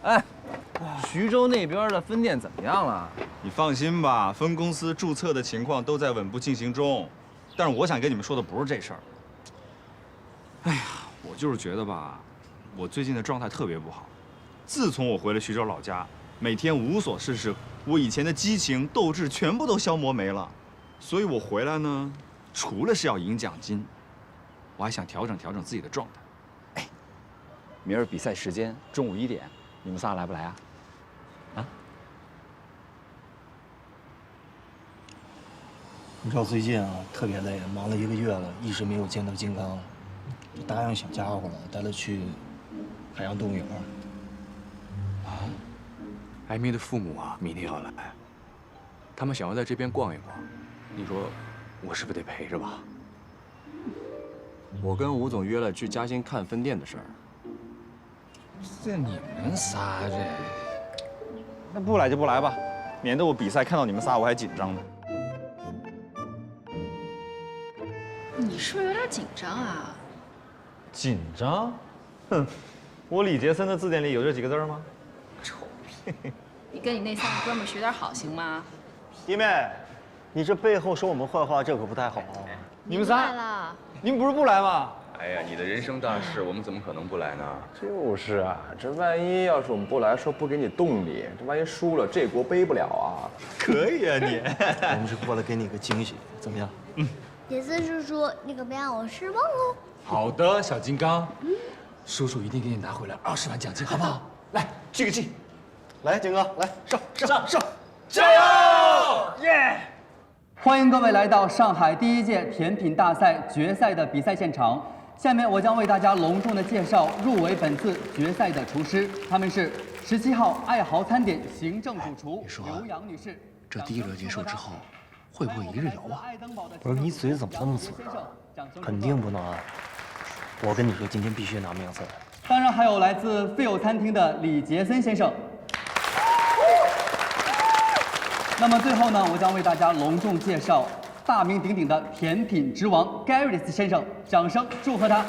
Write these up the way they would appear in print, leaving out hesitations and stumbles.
哎，徐州那边的分店怎么样了？你放心吧，分公司注册的情况都在稳步进行中。但是我想跟你们说的不是这事儿。哎呀，我就是觉得吧，我最近的状态特别不好。自从我回了徐州老家，每天无所事事，我以前的激情斗志全部都消磨没了。所以我回来呢，除了是要赢奖金，我还想调整调整自己的状态。哎，明儿比赛时间中午1点，你们仨来不来啊？啊？你知道最近啊特别累，忙了1个月了，一直没有见到金刚。就答应小家伙了，带他去海洋动物园。啊，艾米的父母啊，明天要来，他们想要在这边逛一逛。你说，我是不是得陪着吧？我跟吴总约了去嘉兴看分店的事儿。这你们仨这，那不来就不来吧，免得我比赛看到你们仨我还紧张呢。你是不是有点紧张啊？紧张？哼，我李杰森的字典里有这几个字吗？臭屁！你跟你那3个哥们学点好行吗？弟妹，你这背后说我们坏话，这可不太好啊。你们仨，你们不是不来吗？哎呀，你的人生大事，我们怎么可能不来呢？就是啊，这万一要是我们不来，说不给你动力，这万一输了，这锅背不了啊。可以啊你，我们是过来给你个惊喜，怎么样？杰森叔叔，你可别让我失望哦。好的，小金刚，叔叔一定给你拿回来20万奖金，好不好？来，聚个气。来，金刚，来上！加油！耶！欢迎各位来到上海第1届甜品大赛决赛的比赛现场。下面我将为大家隆重的介绍入围本次决赛的厨师，他们是17号爱豪餐点行政主厨刘洋女士。这第1轮结束之后，会不会一日游啊？不是你嘴怎么那么嘴啊？肯定不能啊！我跟你说，今天必须拿名次。当然还有来自 Phil 餐厅的李杰森先生。那么最后呢，我将为大家隆重介绍大名鼎鼎的甜品之王 Garris 先生，掌声祝贺他。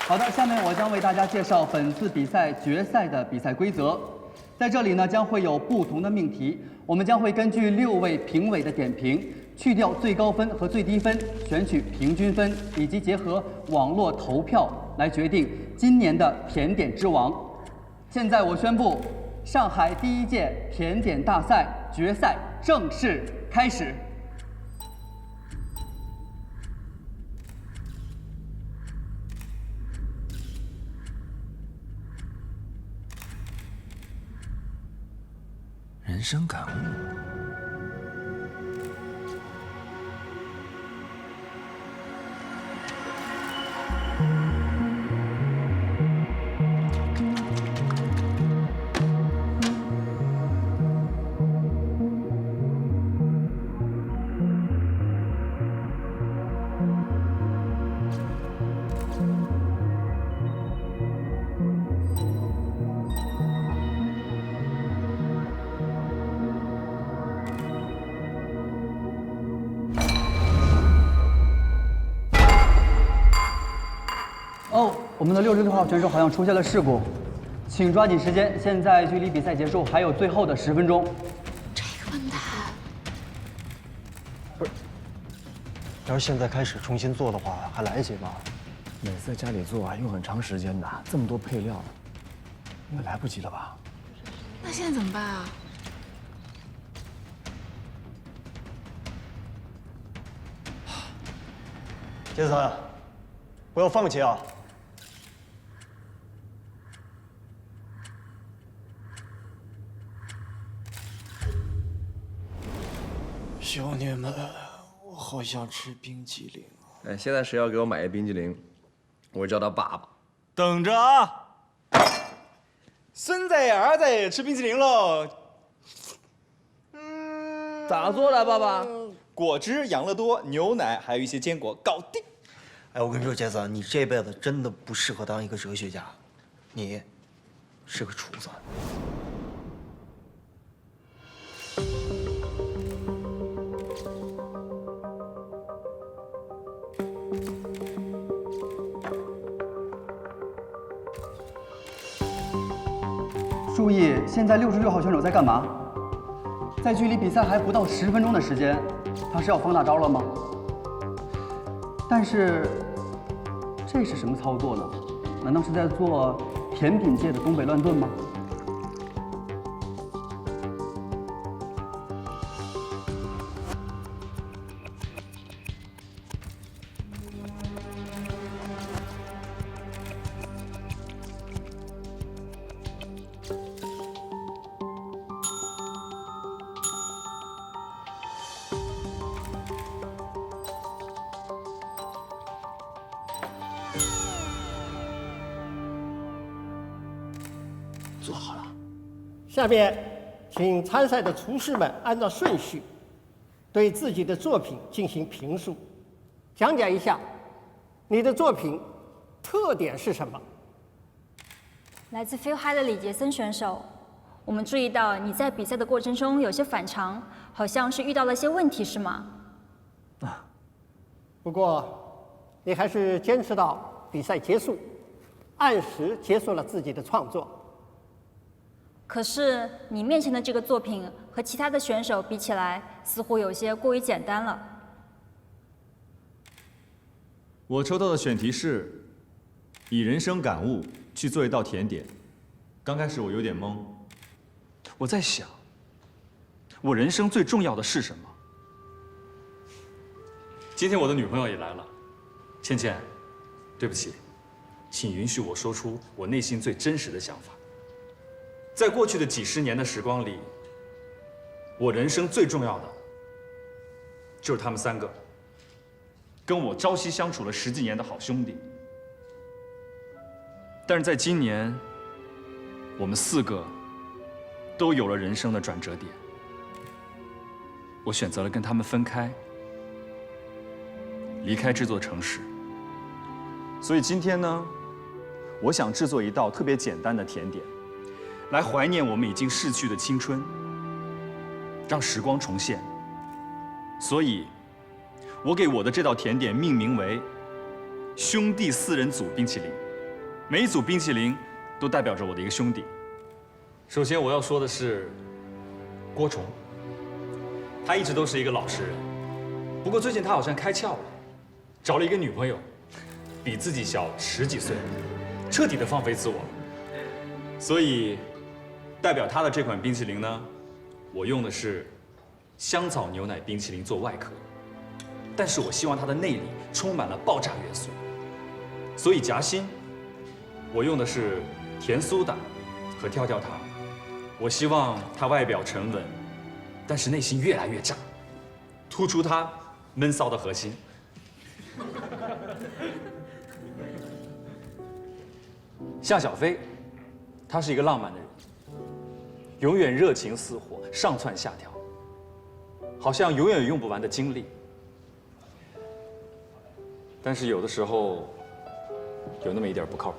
好的，下面我将为大家介绍本次比赛决赛的比赛规则。在这里呢，将会有不同的命题，我们将会根据6位评委的点评，去掉最高分和最低分，选取平均分，以及结合网络投票来决定今年的甜点之王。现在我宣布，上海第1届甜点大赛决赛正式开始。人生感悟。哦，我们的66号选手好像出现了事故，请抓紧时间，现在距离比赛结束还有最后的10分钟。这个笨蛋！不是，要是现在开始重新做的话，还来得及吗？每次在家里做啊，用很长时间的，这么多配料，应该来不及了吧？那现在怎么办啊？杰森，不要放弃啊！兄弟们，我好想吃冰激凌啊！哎，现在谁要给我买一冰激凌，我叫他爸爸。等着啊！孙子儿子吃冰淇淋喽！咋做的，爸爸？果汁、养乐多、牛奶，还有一些坚果，搞定。哎，我跟你说，杰森，你这辈子真的不适合当一个哲学家，你是个厨子。注意，现在66号选手在干嘛？在距离比赛还不到10分钟的时间，他是要放大招了吗？但是，这是什么操作呢？难道是在做甜品界的东北乱炖吗？做好了。下面，请参赛的厨师们按照顺序，对自己的作品进行评述，讲解一下你的作品特点是什么。来自 Feel High 的李杰森选手，我们注意到你在比赛的过程中有些反常，好像是遇到了些问题，是吗？不过，你还是坚持到比赛结束，按时结束了自己的创作。可是你面前的这个作品和其他的选手比起来，似乎有些过于简单了。我抽到的选题是以人生感悟去做一道甜点。刚开始我有点懵，我在想，我人生最重要的是什么？今天我的女朋友也来了，倩倩，对不起，请允许我说出我内心最真实的想法。在过去的几十年的时光里，我人生最重要的就是他们3个，跟我朝夕相处了10几年的好兄弟。但是在今年，我们4个都有了人生的转折点，我选择了跟他们分开，离开这座城市。所以今天呢，我想制作一道特别简单的甜点，来怀念我们已经逝去的青春，让时光重现。所以，我给我的这道甜点命名为“兄弟4人组冰淇淋”，每一组冰淇淋都代表着我的一个兄弟。首先我要说的是郭崇，他一直都是一个老实人，不过最近他好像开窍了，找了一个女朋友，比自己小10几岁，彻底的放飞自我了。所以，代表他的这款冰淇淋呢，我用的是香草牛奶冰淇淋做外壳，但是我希望它的内里充满了爆炸元素，所以夹心我用的是甜苏打和跳跳糖。我希望它外表沉稳，但是内心越来越炸，突出它闷骚的核心。向小飞，他是一个浪漫的人，永远热情似火，上蹿下跳，好像永远有用不完的精力。但是有的时候，有那么一点不靠谱。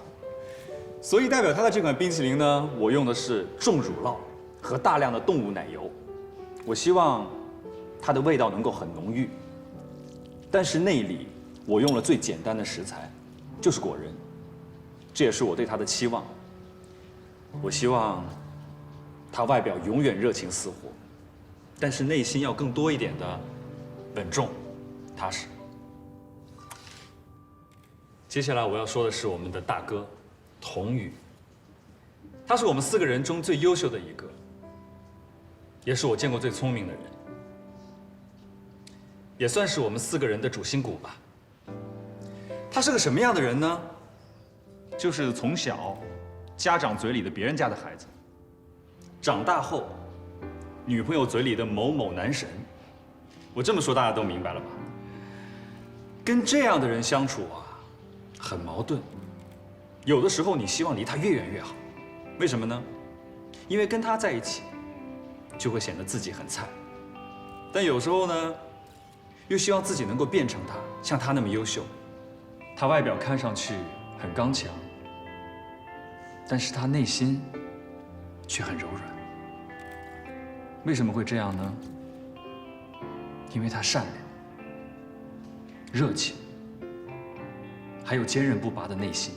所以代表它的这款冰淇淋呢，我用的是重乳酪和大量的动物奶油。我希望它的味道能够很浓郁，但是内里我用了最简单的食材，就是果仁。这也是我对它的期望。我希望它外表永远热情似火，但是内心要更多一点的稳重、踏实。接下来我要说的是我们的大哥童宇，他是我们4个人中最优秀的一个，也是我见过最聪明的人，也算是我们4个人的主心骨吧。他是个什么样的人呢？就是从小家长嘴里的别人家的孩子，长大后女朋友嘴里的某某男神。我这么说大家都明白了吧？跟这样的人相处啊，很矛盾。有的时候你希望离他越远越好，为什么呢？因为跟他在一起，就会显得自己很菜。但有时候呢，又希望自己能够变成他，像他那么优秀。他外表看上去很刚强，但是他内心却很柔软。为什么会这样呢？因为他善良、热情，还有坚韧不拔的内心。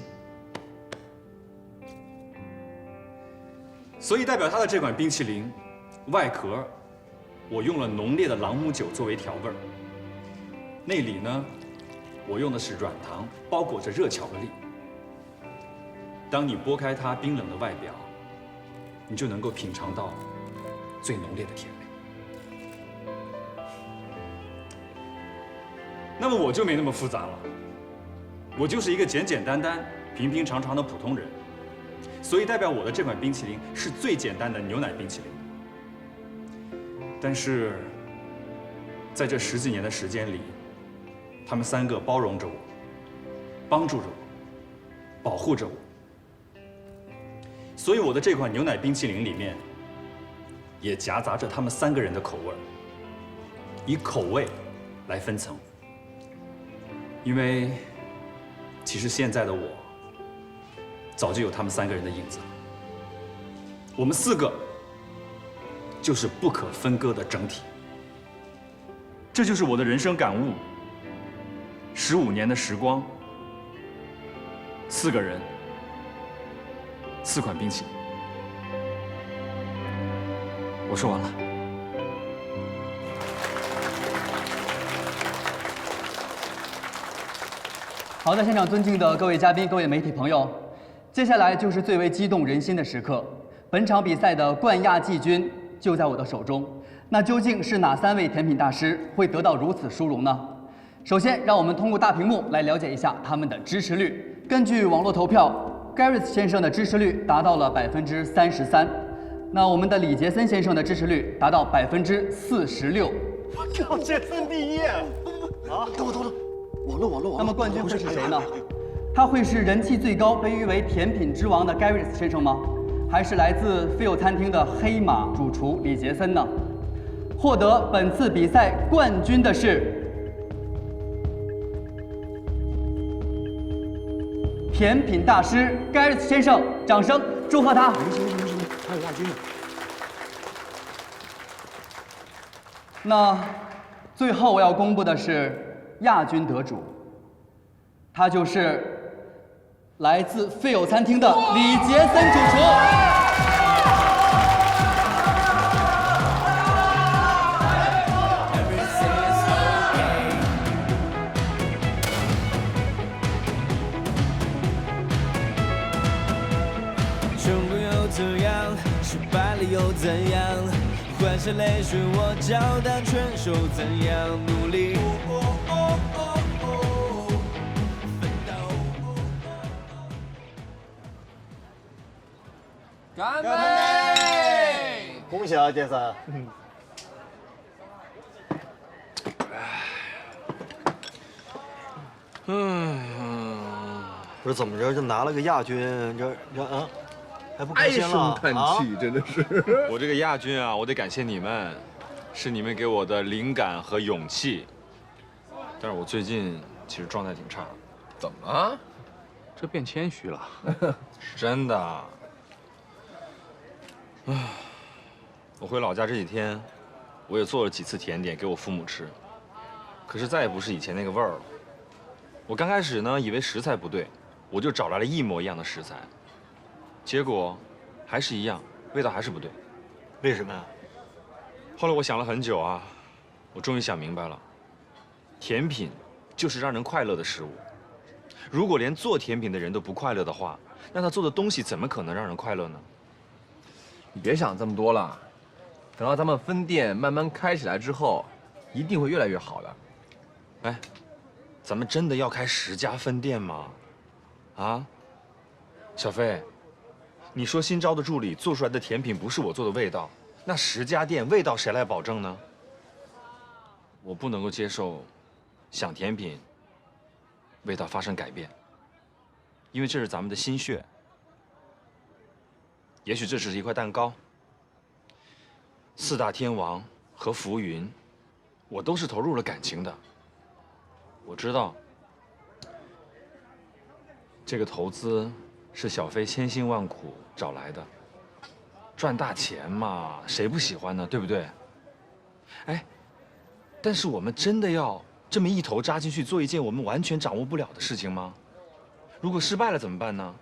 所以代表它的这款冰淇淋，外壳我用了浓烈的朗姆酒作为调味儿，内里呢，我用的是软糖包裹着热巧克力。当你剥开它冰冷的外表，你就能够品尝到最浓烈的甜味。那么我就没那么复杂了，我就是一个简简单单、平平常常的普通人，所以代表我的这款冰淇淋是最简单的牛奶冰淇淋。但是，在这10几年的时间里，他们3个包容着我，帮助着我，保护着我。所以我的这款牛奶冰淇淋里面，也夹杂着他们3个人的口味，以口味来分层。因为其实现在的我，早就有他们3个人的影子了。我们4个就是不可分割的整体。这就是我的人生感悟。15年的时光，4个人，4款冰淇淋。我说完了。好的，现场尊敬的各位嘉宾、各位媒体朋友，接下来就是最为激动人心的时刻。本场比赛的冠亚季军就在我的手中。那究竟是哪3位甜品大师会得到如此殊荣呢？首先，让我们通过大屏幕来了解一下他们的支持率。根据网络投票，Gareth 先生的支持率达到了33%，那我们的李杰森先生的支持率达到46%。我靠，杰森第一！啊，等我，网络。那么冠军会是谁呢？他会是人气最高、被誉为甜品之王的 Gareth 先生吗？还是来自 Phil 餐厅的黑马主厨李杰森呢？获得本次比赛冠军的是甜品大师 Gareth 先生，掌声祝贺他！行，还有亚军呢。那最后我要公布的是亚军得主，他就是来自 Phil 餐厅的李杰森主厨。又怎样？换上泪水，我照单全收，怎样努力？干杯！恭喜啊，杰森！不是怎么着，就拿了个亚军，这啊？还不开心了？唉声叹气，真的是。我这个亚军啊，我得感谢你们，是你们给我的灵感和勇气。但是我最近其实状态挺差的。怎么了？这变谦虚了。真的。唉，我回老家这几天，我也做了几次甜点给我父母吃，可是再也不是以前那个味儿了。我刚开始呢，以为食材不对，我就找来了一模一样的食材。结果还是一样，味道还是不对。为什么呀？后来我想了很久啊，我终于想明白了，甜品就是让人快乐的食物。如果连做甜品的人都不快乐的话，那他做的东西怎么可能让人快乐呢？你别想这么多了，等到咱们分店慢慢开起来之后，一定会越来越好的。哎，咱们真的要开10家分店吗？啊，小飞。你说新招的助理做出来的甜品不是我做的味道，那10家店味道谁来保证呢？我不能够接受，想甜品，味道发生改变，因为这是咱们的心血。也许这只是一块蛋糕，4大天王和浮云，我都是投入了感情的。我知道，这个投资是小飞千辛万苦找来的，赚大钱嘛，谁不喜欢呢？对不对？哎，但是我们真的要这么一头扎进去做一件我们完全掌握不了的事情吗？如果失败了怎么办呢？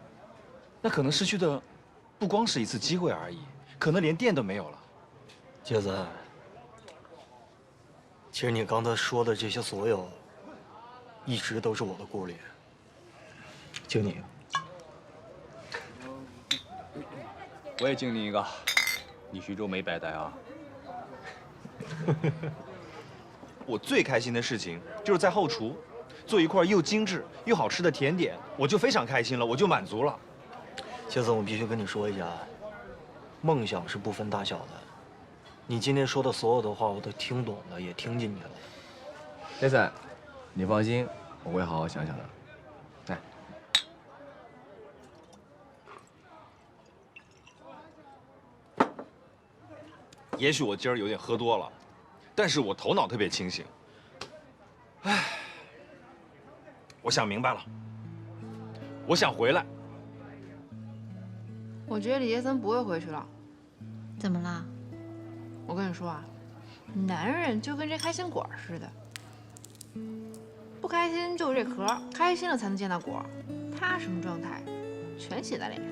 那可能失去的不光是一次机会而已，可能连店都没有了。杰森，其实你刚才说的这些所有，一直都是我的顾虑。敬你一个。我也敬你一个，你徐州没白待啊。我最开心的事情就是在后厨做一块又精致又好吃的甜点，我就非常开心了，我就满足了。杰森，我必须跟你说一下，梦想是不分大小的。你今天说的所有的话，我都听懂了，也听进去了。杰森，你放心，我会好好想想的。来。也许我今儿有点喝多了，但是我头脑特别清醒。唉，我想明白了，我想回来。我觉得李杰森不会回去了。怎么了？我跟你说啊，男人就跟这开心果似的，不开心就是这壳，开心了才能见到果。他什么状态，全写在脸上。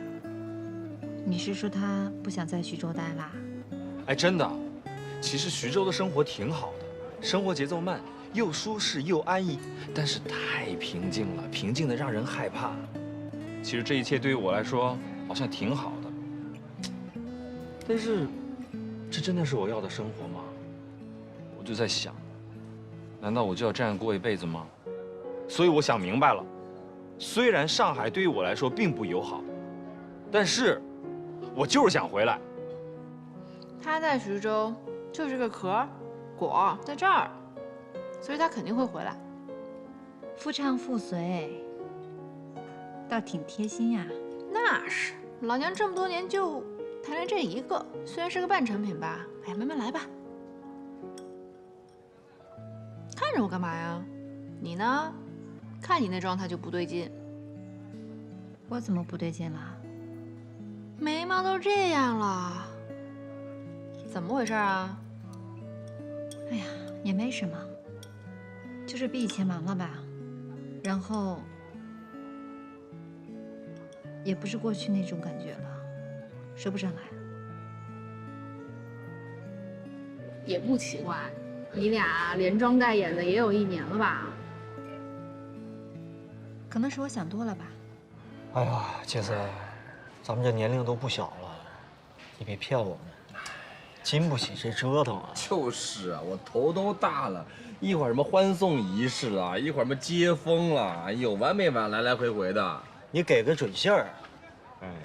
你是说他不想在徐州待啦？哎，真的，其实徐州的生活挺好的，生活节奏慢，又舒适又安逸，但是太平静了，平静的让人害怕。其实这一切对于我来说好像挺好的，但是这真的是我要的生活吗？我就在想，难道我就要这样过一辈子吗？所以我想明白了，虽然上海对于我来说并不友好，但是我就是想回来。他在徐州就是个壳，果在这儿，所以他肯定会回来。夫唱妇随，倒挺贴心呀。那是，老娘这么多年就谈了这一个，虽然是个半成品吧，哎，慢慢来吧。看着我干嘛呀？你呢？看你那状态就不对劲。我怎么不对劲了？眉毛都这样了，怎么回事啊？哎呀，也没什么，就是比以前忙了吧，然后也不是过去那种感觉了，说不上来。也不奇怪，你俩连装带演的也有1年了吧？可能是我想多了吧。哎呀，杰森，咱们这年龄都不小了，你别骗我们，经不起这折腾啊！就是啊，我头都大了，一会儿什么欢送仪式啊，一会儿什么接风了，有完没完，来来回回的。你给个准信儿。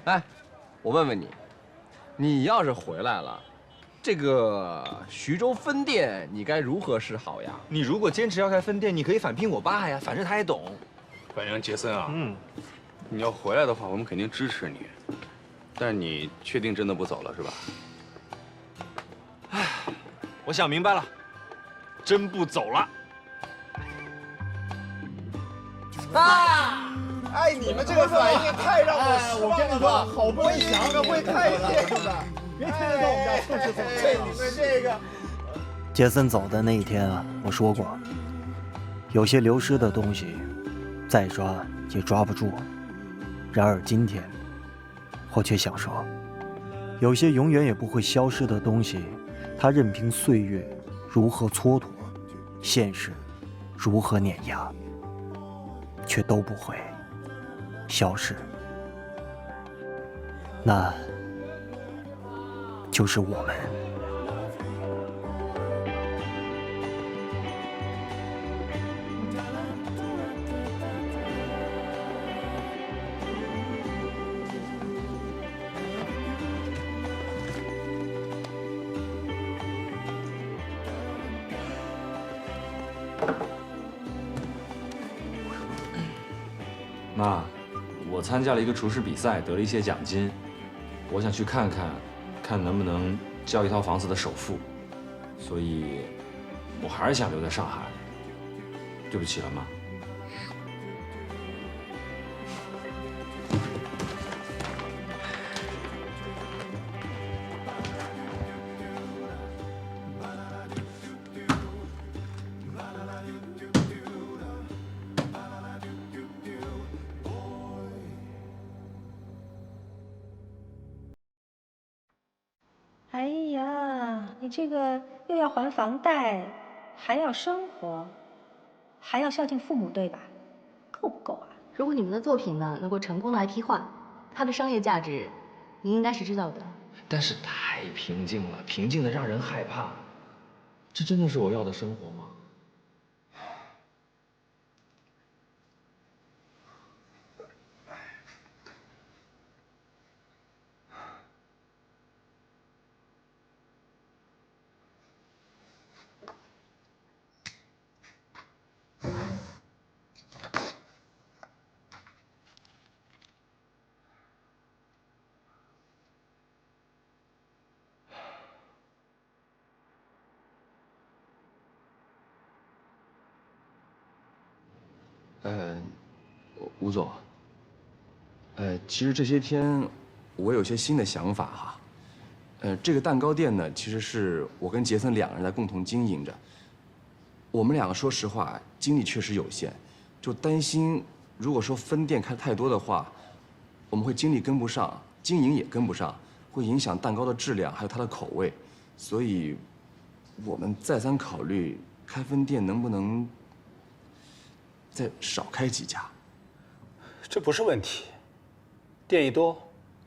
哎，我问问你，你要是回来了，这个徐州分店你该如何是好呀？你如果坚持要开分店，你可以返聘我爸呀，反正他也懂。反正杰森啊，你要回来的话，我们肯定支持你。但你确定真的不走了是吧？唉，我想明白了，真不走了。啊！哎，你们这个反应太让我失望了吧！好不容易想个会开店的，别天天到我们家凑吃凑喝。你们这个。杰森走的那一天啊，我说过，有些流失的东西，再抓也抓不住。然而今天，我却想说，有些永远也不会消失的东西，它任凭岁月如何蹉跎，现实如何碾压，却都不会消失。那就是我们。妈，我参加了一个厨师比赛，得了一些奖金，我想去看看，看能不能交一套房子的首付，所以，我还是想留在上海。对不起了，妈。你这个又要还房贷，还要生活，还要孝敬父母，对吧？够不够啊？如果你们的作品呢能够成功的 IP 化，它的商业价值，您应该是知道的。但是太平静了，平静的让人害怕。这真的是我要的生活吗？吴总，其实这些天我有些新的想法哈。这个蛋糕店呢，其实是我跟杰森两个人在共同经营着。我们两个说实话，精力确实有限，就担心如果说分店开太多的话，我们会精力跟不上，经营也跟不上，会影响蛋糕的质量还有它的口味。所以，我们再三考虑开分店能不能再少开几家。这不是问题，店一多，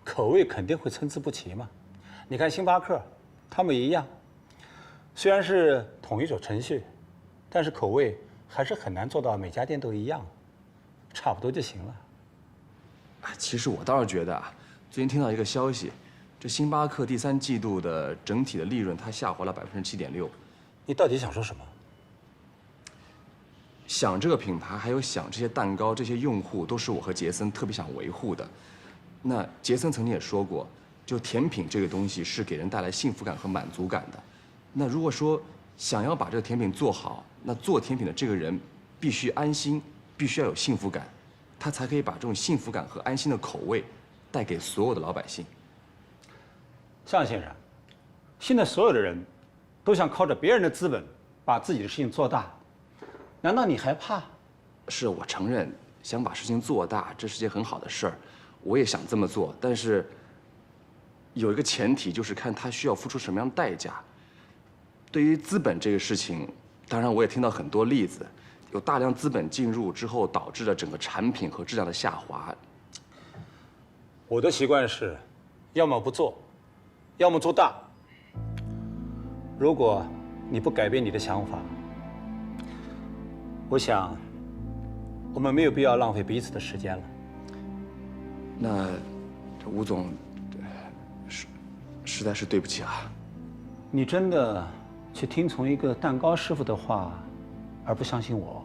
口味肯定会参差不齐嘛。你看星巴克，他们一样，虽然是统一种程序，但是口味还是很难做到每家店都一样，差不多就行了。其实我倒是觉得啊，最近听到一个消息，这星巴克第3季度的整体的利润它下滑了7.6%。你到底想说什么？想这个品牌，还有想这些蛋糕、这些用户，都是我和杰森特别想维护的。那杰森曾经也说过，就甜品这个东西是给人带来幸福感和满足感的。那如果说想要把这个甜品做好，那做甜品的这个人必须安心，必须要有幸福感，他才可以把这种幸福感和安心的口味带给所有的老百姓。向先生，现在所有的人都想靠着别人的资本把自己的事情做大，难道你还怕？是我承认，想把事情做大，这是件很好的事儿，我也想这么做，但是有一个前提，就是看他需要付出什么样的代价。对于资本这个事情，当然我也听到很多例子，有大量资本进入之后，导致了整个产品和质量的下滑。我的习惯是，要么不做，要么做大。如果你不改变你的想法，我想我们没有必要浪费彼此的时间了。那吴总，实在是对不起了。你真的去听从一个蛋糕师傅的话，而不相信我？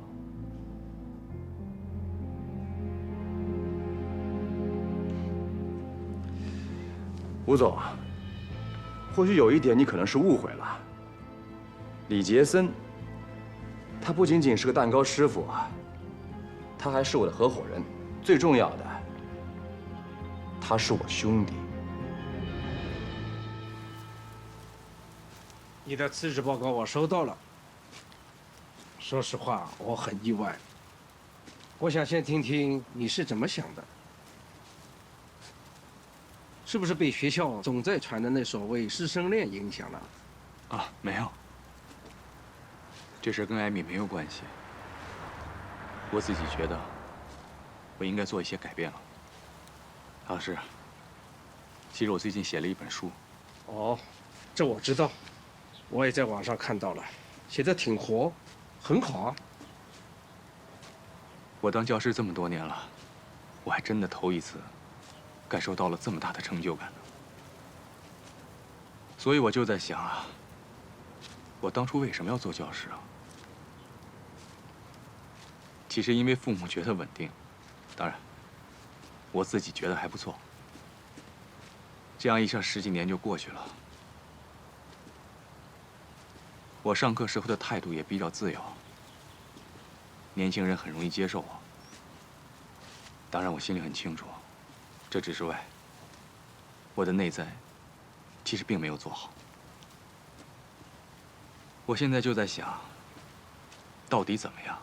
吴总，或许有一点你可能是误会了。李杰森，他不仅仅是个蛋糕师傅啊，他还是我的合伙人，最重要的，他是我兄弟。你的辞职报告我收到了。说实话，我很意外。我想先听听你是怎么想的，是不是被学校总在传的那所谓师生恋影响了？啊，没有。这事跟艾米没有关系。我自己觉得，我应该做一些改变了。老师，其实我最近写了一本书。哦，这我知道，我也在网上看到了，写得挺活，很好啊。我当教师这么多年了，我还真的头一次感受到了这么大的成就感呢。所以我就在想啊，我当初为什么要做教师啊？其实因为父母觉得稳定，当然，我自己觉得还不错。这样一下10几年就过去了。我上课时候的态度也比较自由，年轻人很容易接受我。当然，我心里很清楚，这只是外，我的内在其实并没有做好。我现在就在想，到底怎么样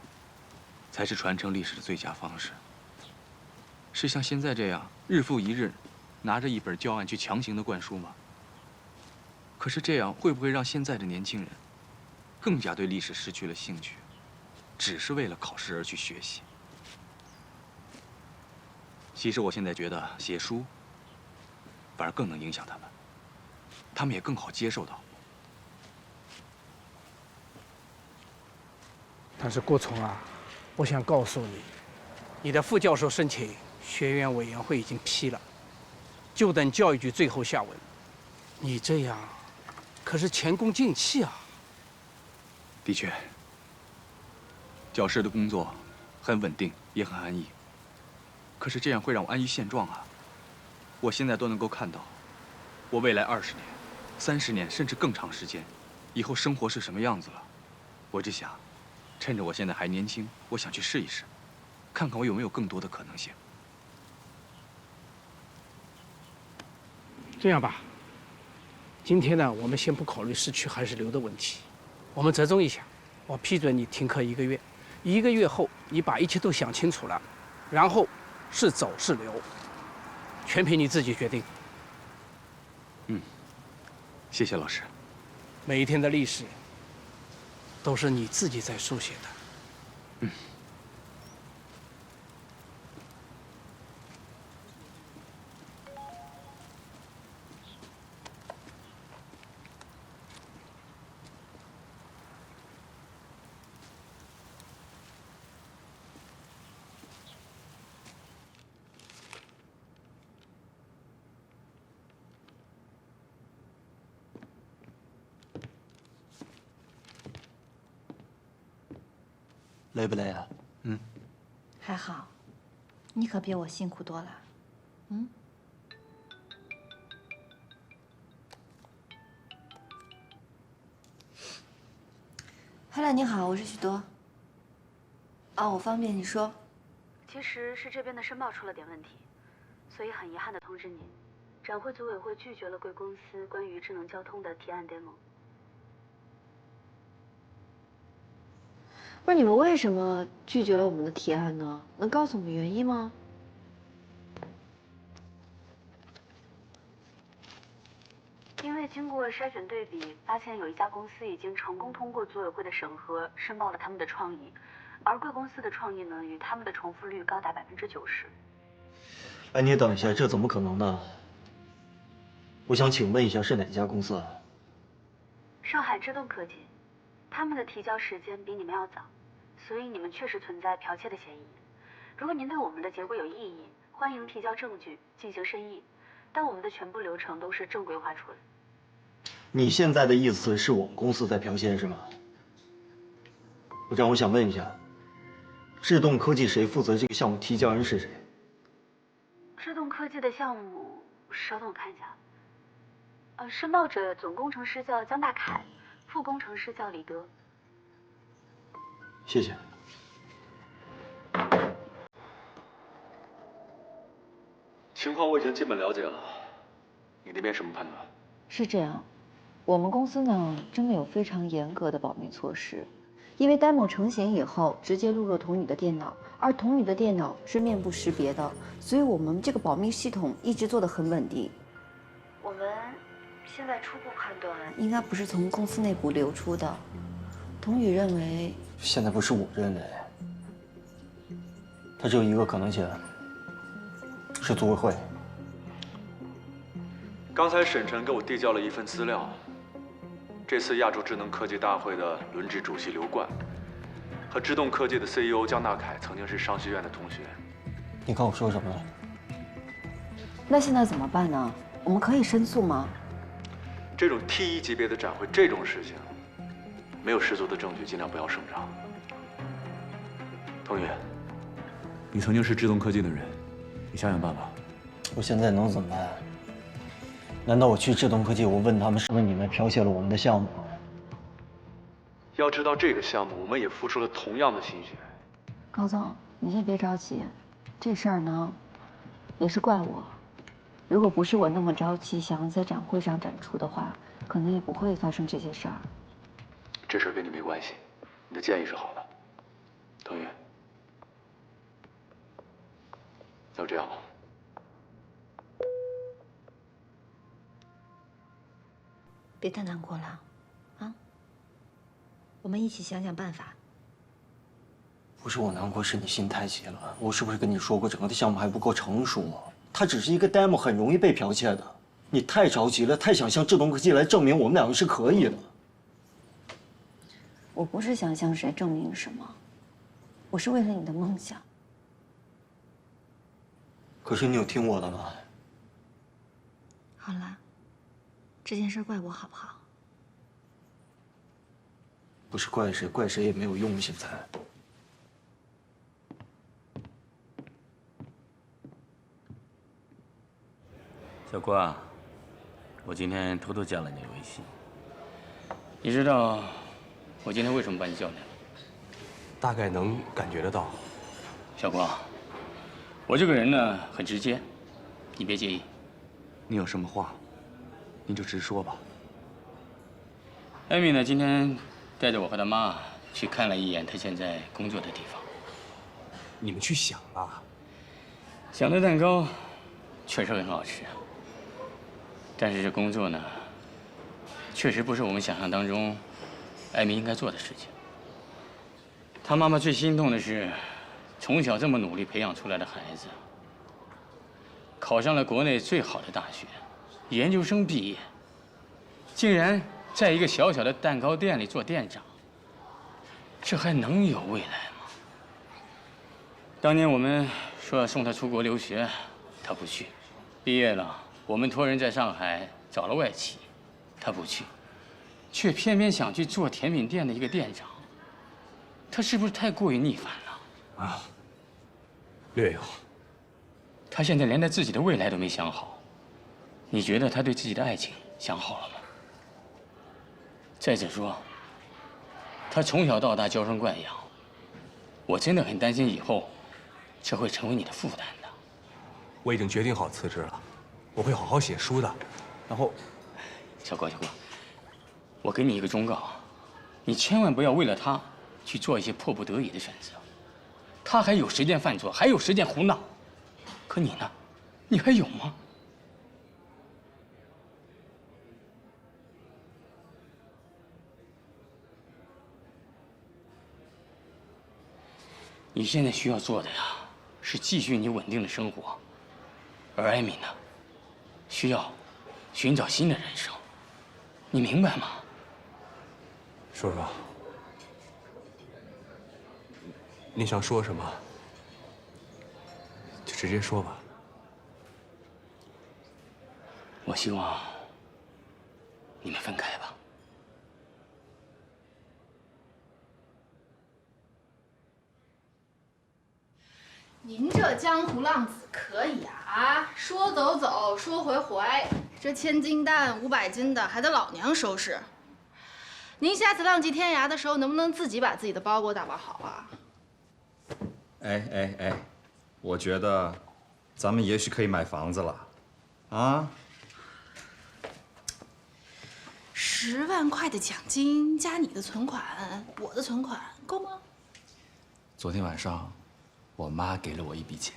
才是传承历史的最佳方式？是像现在这样日复一日，拿着一本教案去强行的灌输吗？可是这样会不会让现在的年轻人更加对历史失去了兴趣，只是为了考试而去学习？其实我现在觉得写书反而更能影响他们，他们也更好接受到。但是郭从啊，我想告诉你，你的副教授申请学院委员会已经批了，就等教育局最后下文。你这样可是前功尽弃啊！的确，教师的工作很稳定，也很安逸。可是这样会让我安于现状啊！我现在都能够看到，我未来20年、30年，甚至更长时间，以后生活是什么样子了。我只想，趁着我现在还年轻，我想去试一试，看看我有没有更多的可能性。这样吧，今天呢，我们先不考虑是去还是留的问题，我们折中一下，我批准你停课1个月，1个月后你把一切都想清楚了，然后是走是留，全凭你自己决定。谢谢老师。每一天的历史都是你自己在书写的。累不累啊？还好，你可比我辛苦多了。Hello， 你好，我是许多。哦，我方便你说。其实是这边的申报出了点问题，所以很遗憾的通知您，展会组委会拒绝了贵公司关于智能交通的提案 demo。不是你们为什么拒绝了我们的提案呢？能告诉我们原因吗？因为经过筛选对比，发现有一家公司已经成功通过组委会的审核，申报了他们的创意，而贵公司的创意呢，与他们的重复率高达90%。哎，你等一下，这怎么可能呢？我想请问一下，是哪家公司啊？上海智动科技，他们的提交时间比你们要早，所以你们确实存在剽窃的嫌疑。如果您对我们的结果有异议，欢迎提交证据进行申议，但我们的全部流程都是正规化处理。你现在的意思是我们公司在剽窃是吗？我想问一下，智动科技谁负责这个项目？提交人是谁？智动科技的项目，稍等我看一下。申报者总工程师叫江大凯，副工程师叫李德。谢谢。情况我已经基本了解了，你那边什么判断？是这样，我们公司呢真的有非常严格的保密措施，因为 demo 成型以后直接录入童女的电脑，而童女的电脑是面部识别的，所以我们这个保密系统一直做得很稳定。我们现在初步判断，应该不是从公司内部流出的。童宇认为，现在不是我认为，它只有一个可能性，是组委会。刚才沈晨给我递交了一份资料，这次亚洲智能科技大会的轮值主席刘冠和智动科技的 CEO 江大凯曾经是商学院的同学。你跟我说什么了？那现在怎么办呢？我们可以申诉吗？这种 T1级别的展会，这种事情，没有十足的证据，尽量不要声张。童宇，你曾经是智动科技的人，你想想办法。我现在能怎么办？难道我去智动科技，我问他们是不是你们剽窃了我们的项目？要知道这个项目，我们也付出了同样的心血。高总，你先别着急，这事儿呢，也是怪我。如果不是我那么着急想要在展会上展出的话，可能也不会发生这些事儿。这事儿跟你没关系，你的建议是好的，童宇。要这样吧。别太难过了，啊？我们一起想想办法。不是我难过，是你心太急了。我是不是跟你说过，整个的项目还不够成熟？它只是一个 demo， 很容易被剽窃的。你太着急了，太想向智东科技来证明我们两个是可以的。我不是想向谁证明什么，我是为了你的梦想。可是你有听我的吗？好了，这件事怪我好不好？不是怪谁，怪谁也没有用。现在。小郭，我今天偷偷加了你的微信。你知道我今天为什么把你叫来了？大概能感觉得到。小郭，我这个人呢很直接，你别介意。你有什么话，你就直说吧。艾米呢，今天带着我和她妈去看了一眼她现在工作的地方。你们去想啊。想的蛋糕确实很好吃，但是这工作呢，确实不是我们想象当中艾米应该做的事情。她妈妈最心痛的是，从小这么努力培养出来的孩子，考上了国内最好的大学，研究生毕业，竟然在一个小小的蛋糕店里做店长，这还能有未来吗？当年我们说要送他出国留学，他不去；毕业了，我们托人在上海找了外企，他不去，却偏偏想去做甜品店的一个店长。他是不是太过于逆反了？啊，略有。他现在连他自己的未来都没想好，你觉得他对自己的爱情想好了吗？再者说，他从小到大娇生惯养，我真的很担心以后这会成为你的负担的。我已经决定好辞职了，我会好好写书的。然后，小郭，我给你一个忠告，你千万不要为了他去做一些迫不得已的选择。他还有时间犯错，还有时间胡闹，可你呢？你还有吗？你现在需要做的呀，是继续你稳定的生活，而艾米呢，需要寻找新的人生，你明白吗？叔叔，你想说什么，就直接说吧。我希望你们分开吧。您这江湖浪子可以啊，说走走，说回回，这1000斤蛋500斤的还得老娘收拾。您下次浪迹天涯的时候，能不能自己把自己的包给我打包好啊？哎，我觉得咱们也许可以买房子了，啊？10万块的奖金加你的存款，我的存款够吗？昨天晚上，我妈给了我一笔钱。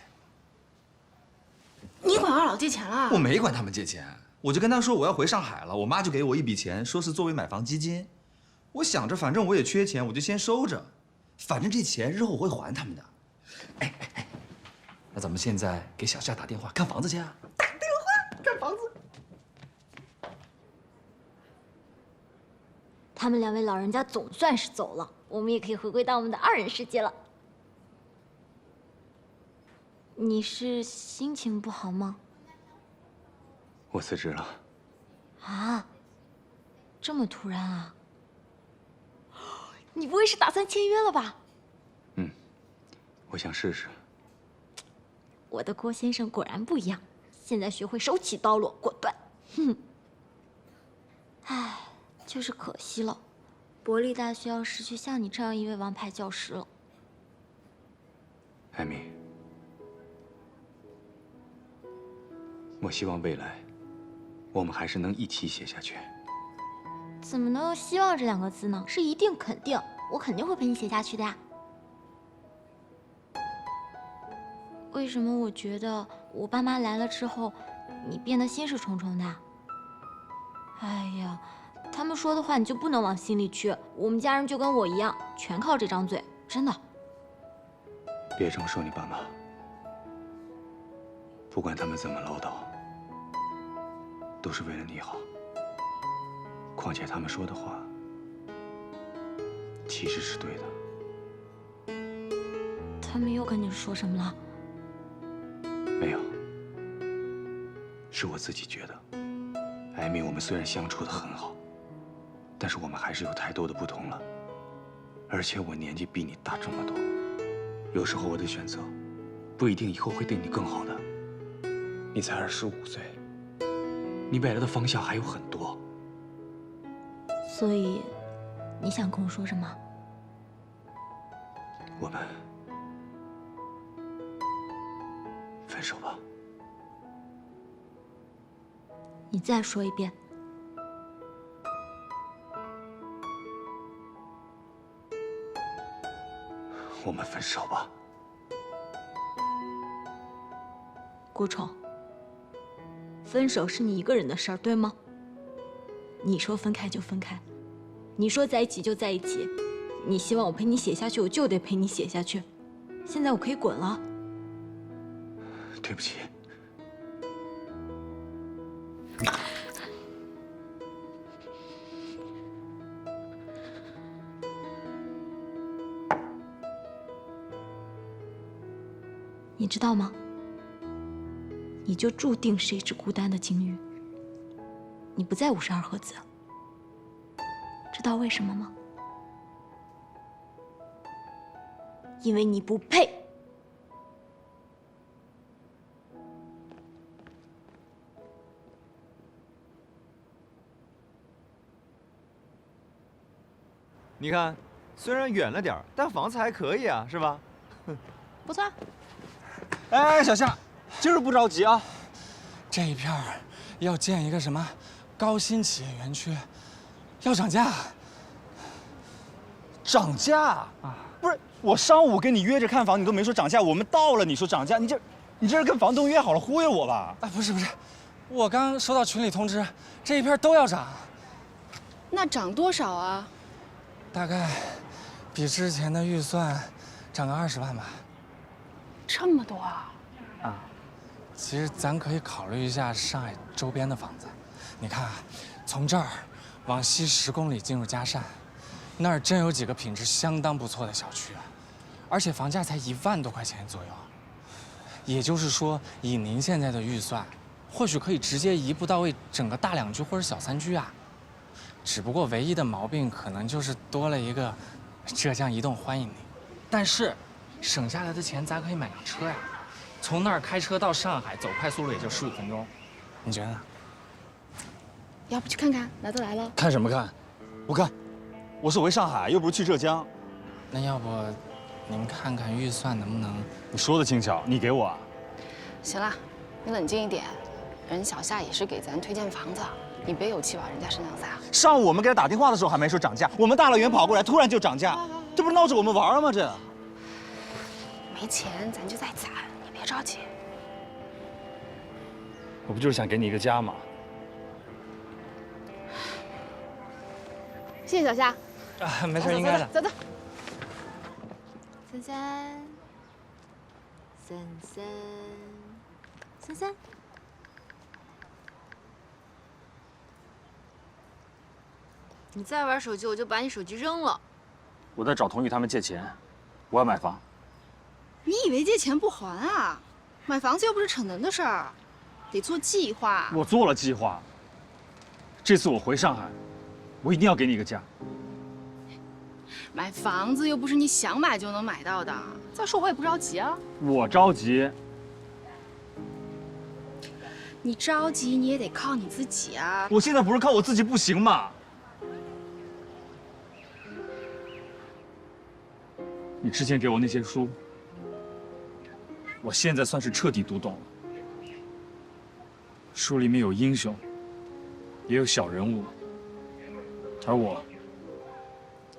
你管二老借钱了？我没管他们借钱，我就跟他说我要回上海了，我妈就给我一笔钱，说是作为买房基金。我想着反正我也缺钱，我就先收着，反正这钱日后我会还他们的。哎，那咱们现在给小夏打电话看房子去啊？打电话看房子。他们2位老人家总算是走了，我们也可以回归到我们的2人世界了。你是心情不好吗？我辞职了。啊？这么突然啊？你不会是打算签约了吧？我想试试。我的郭先生果然不一样，现在学会手起刀落，果断。哼。唉，就是可惜了，伯利大学要失去像你这样一位王牌教师了。艾米，我希望未来我们还是能一起写下去。怎么能有希望这2个字呢？是一定肯定，我肯定会陪你写下去的呀。为什么我觉得我爸妈来了之后，你变得心事重重的？哎呀，他们说的话你就不能往心里去。我们家人就跟我一样，全靠这张嘴，真的。别这么说你爸妈，不管他们怎么唠叨，都是为了你好。况且他们说的话，其实是对的。他们又跟你说什么了？没有，是我自己觉得，艾米，我们虽然相处得很好，但是我们还是有太多的不同了。而且我年纪比你大这么多，有时候我的选择，不一定以后会对你更好的。你才25岁，你未来的方向还有很多。所以，你想跟我说什么？我们分手吧。你再说一遍。我们分手吧。顾宠，分手是你一个人的事儿，对吗？你说分开就分开，你说在一起就在一起，你希望我陪你写下去，我就得陪你写下去。现在我可以滚了。对不起。你知道吗？你就注定是一只孤单的鲸鱼。你不在52赫兹，知道为什么吗？因为你不配。你看，虽然远了点儿，但房子还可以啊，是吧？不错。哎，小夏，今儿不着急啊。这一片儿要建一个什么高新企业园区，要涨价。涨价啊？不是，我上午跟你约着看房，你都没说涨价，我们到了你说涨价，你这是跟房东约好了忽悠我吧？啊，不是，我刚收到群里通知，这一片都要涨。那涨多少啊？大概比之前的预算涨个20万吧。这么多啊！啊，其实咱可以考虑一下上海周边的房子。你看啊，从这儿往西10公里进入嘉善，那儿真有几个品质相当不错的小区，而且房价才1万多块钱左右。也就是说，以您现在的预算，或许可以直接一步到位整个大2居或者小3居啊。只不过唯一的毛病可能就是多了一个浙江移动欢迎你，但是省下来的钱咱可以买辆车呀，从那儿开车到上海走快速路也就15分钟，你觉得呢？要不去看看？来都来了。看什么看？我看，我是回上海，又不是去浙江。那要不您看看预算能不能？你说的轻巧，你给我啊？行了，你冷静一点，人小夏也是给咱推荐房子，你别有气往人家身上撒。上午我们给他打电话的时候还没说涨价，我们大老远跑过来，突然就涨价，这不是闹着我们玩吗？这没钱咱就再攒，你别着急。我不就是想给你一个家吗？谢谢小夏。啊，没事，应该的。走。三，你再玩手机，我就把你手机扔了。我在找童宇他们借钱，我要买房。你以为借钱不还啊？买房子又不是逞能的事儿，得做计划。我做了计划。这次我回上海，我一定要给你一个家。买房子又不是你想买就能买到的。再说我也不着急啊。我着急。你着急你也得靠你自己啊。我现在不是靠我自己不行吗？你之前给我那些书，我现在算是彻底读懂了。书里面有英雄，也有小人物，而我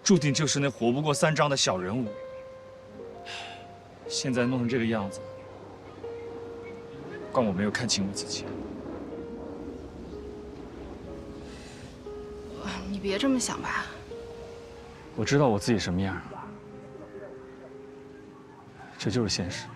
注定就是那活不过3章的小人物。现在弄成这个样子，怪我没有看清我自己。别这么想吧。我知道我自己什么样，这就是现实。